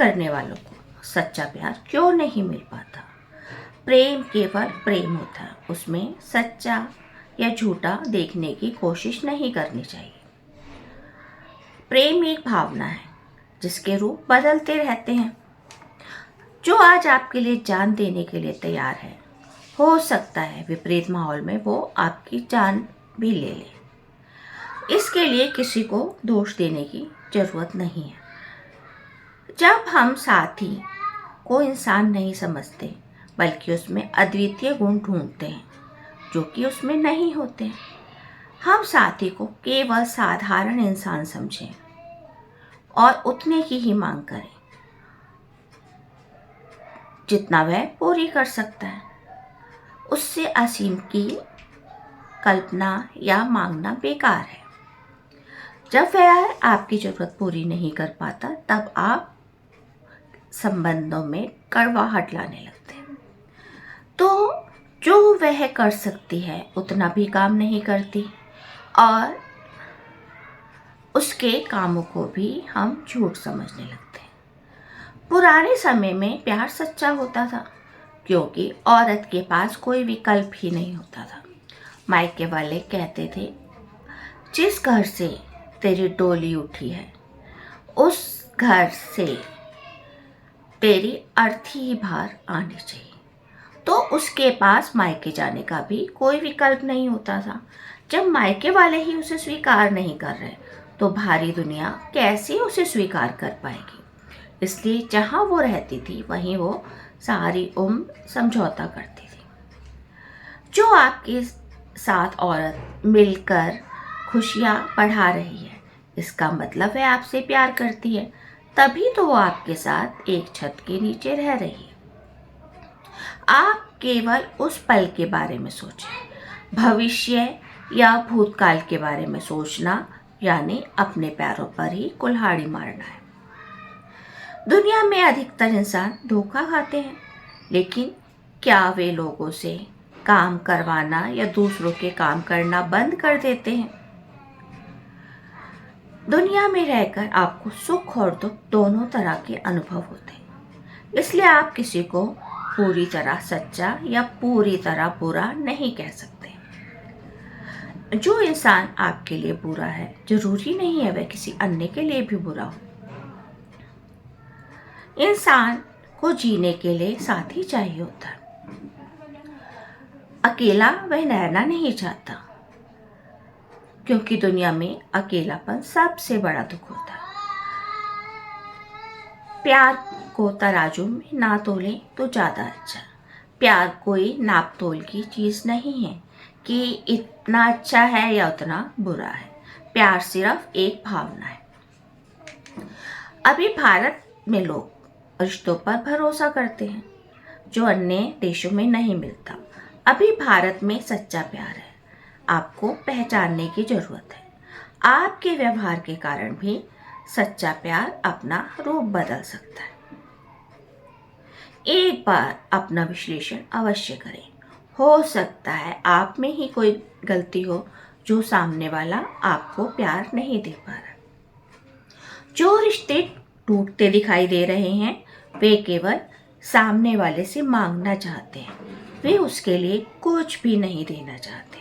करने वालों को सच्चा प्यार क्यों नहीं मिल पाता? प्रेम केवल प्रेम होता है, उसमें सच्चा या झूठा देखने की कोशिश नहीं करनी चाहिए। प्रेम एक भावना है जिसके रूप बदलते रहते हैं। जो आज आपके लिए जान देने के लिए तैयार है, हो सकता है विपरीत माहौल में वो आपकी जान भी ले ले। इसके लिए किसी को दोष देने की जरूरत नहीं है। जब हम साथी को इंसान नहीं समझते बल्कि उसमें अद्वितीय गुण ढूंढते हैं जो कि उसमें नहीं होते हैं, हम साथी को केवल साधारण इंसान समझें और उतने की ही मांग करें जितना वह पूरी कर सकता है। उससे असीम की कल्पना या मांगना बेकार है। जब वह आपकी जरूरत पूरी नहीं कर पाता तब आप संबंधों में कड़वाहट लाने लगते हैं। तो जो वह कर सकती है उतना भी काम नहीं करती और उसके कामों को भी हम झूठ समझने लगते हैं। पुराने समय में प्यार सच्चा होता था क्योंकि औरत के पास कोई विकल्प ही नहीं होता था। मायके वाले कहते थे, जिस घर से तेरी डोली उठी है उस घर से तेरी अर्थी ही बाहर आनी चाहिए। तो उसके पास मायके जाने का भी कोई विकल्प नहीं होता था। जब मायके वाले ही उसे स्वीकार नहीं कर रहे तो भारी दुनिया कैसे उसे स्वीकार कर पाएगी? इसलिए जहाँ वो रहती थी वहीं वो सारी उम्र समझौता करती थी। जो आपके साथ औरत मिलकर खुशियाँ बढ़ा रही है इसका मतलब वह आपसे प्यार करती है, तभी तो वो आपके साथ एक छत के नीचे रह रही है। आप केवल उस पल के बारे में सोचें। भविष्य या भूतकाल के बारे में सोचना यानी अपने पैरों पर ही कुल्हाड़ी मारना है। दुनिया में अधिकतर इंसान धोखा खाते हैं, लेकिन क्या वे लोगों से काम करवाना या दूसरों के काम करना बंद कर देते हैं? दुनिया में रहकर आपको सुख और दुख दोनों तरह के अनुभव होते हैं। इसलिए आप किसी को पूरी तरह सच्चा या पूरी तरह बुरा नहीं कह सकते। जो इंसान आपके लिए बुरा है जरूरी नहीं है वह किसी अन्य के लिए भी बुरा हो। इंसान को जीने के लिए साथी चाहिए होता है। अकेला वह रहना नहीं चाहता क्योंकि दुनिया में अकेलापन सबसे बड़ा दुख होता है। प्यार को तराजू में ना तोले तो ज़्यादा अच्छा। प्यार कोई नाप तोल की चीज़ नहीं है कि इतना अच्छा है या उतना बुरा है। प्यार सिर्फ एक भावना है। अभी भारत में लोग रिश्तों पर भरोसा करते हैं जो अन्य देशों में नहीं मिलता। अभी भारत में सच्चा प्यार है। आपको पहचानने की जरूरत है। आपके व्यवहार के कारण भी सच्चा प्यार अपना रूप बदल सकता है। एक बार अपना विश्लेषण अवश्य करें। हो सकता है आप में ही कोई गलती हो जो सामने वाला आपको प्यार नहीं दे पा रहा। जो रिश्ते टूटते दिखाई दे रहे हैं वे केवल सामने वाले से मांगना चाहते हैं, वे उसके लिए कुछ भी नहीं देना चाहते,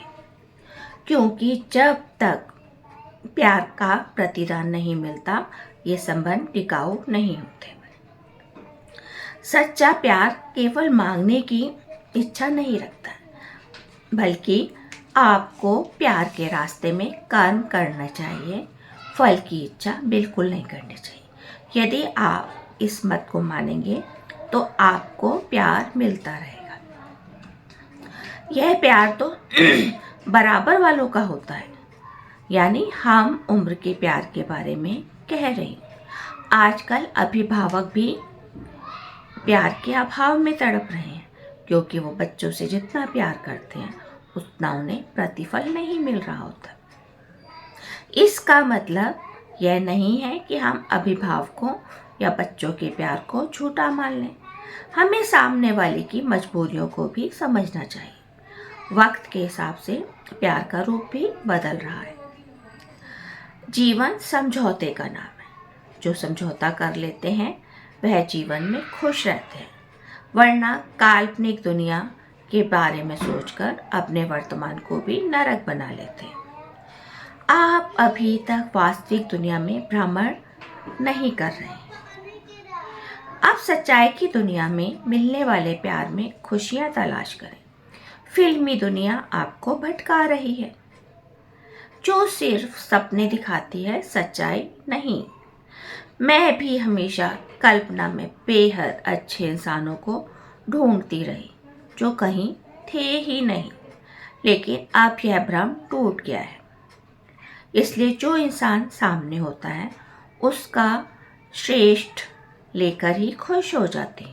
क्योंकि जब तक प्यार का प्रतिदान नहीं मिलता ये संबंध टिकाऊ नहीं होते। सच्चा प्यार केवल मांगने की इच्छा नहीं रखता, बल्कि आपको प्यार के रास्ते में कर्म करना चाहिए। फल की इच्छा बिल्कुल नहीं करनी चाहिए। यदि आप इस मत को मानेंगे तो आपको प्यार मिलता रहेगा। यह प्यार तो बराबर वालों का होता है, यानी हम उम्र के प्यार के बारे में कह रहे हैं। आजकल अभिभावक भी प्यार के अभाव में तड़प रहे हैं क्योंकि वो बच्चों से जितना प्यार करते हैं उतना उन्हें प्रतिफल नहीं मिल रहा होता। इसका मतलब यह नहीं है कि हम अभिभावकों या बच्चों के प्यार को झूठा मान लें। हमें सामने वाले की मजबूरियों को भी समझना चाहिए। वक्त के हिसाब से प्यार का रूप भी बदल रहा है। जीवन समझौते का नाम है। जो समझौता कर लेते हैं वह जीवन में खुश रहते हैं, वरना काल्पनिक दुनिया के बारे में सोचकर अपने वर्तमान को भी नरक बना लेते हैं। आप अभी तक वास्तविक दुनिया में भ्रमण नहीं कर रहे हैं। आप सच्चाई की दुनिया में मिलने वाले प्यार में खुशियां तलाश करें। फिल्मी दुनिया आपको भटका रही है, जो सिर्फ सपने दिखाती है, सच्चाई नहीं। मैं भी हमेशा कल्पना में बेहद अच्छे इंसानों को ढूंढती रही, जो कहीं थे ही नहीं, लेकिन अब यह भ्रम टूट गया है। इसलिए जो इंसान सामने होता है, उसका श्रेष्ठ लेकर ही खुश हो जाती।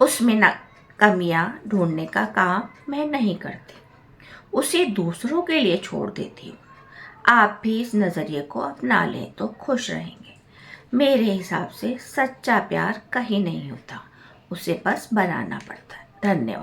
उसमें न कमियां ढूंढने का काम मैं नहीं करती, उसे दूसरों के लिए छोड़ देती हूँ। आप भी इस नज़रिए को अपना लें तो खुश रहेंगे। मेरे हिसाब से सच्चा प्यार कहीं नहीं होता, उसे बस बनाना पड़ता है। धन्यवाद।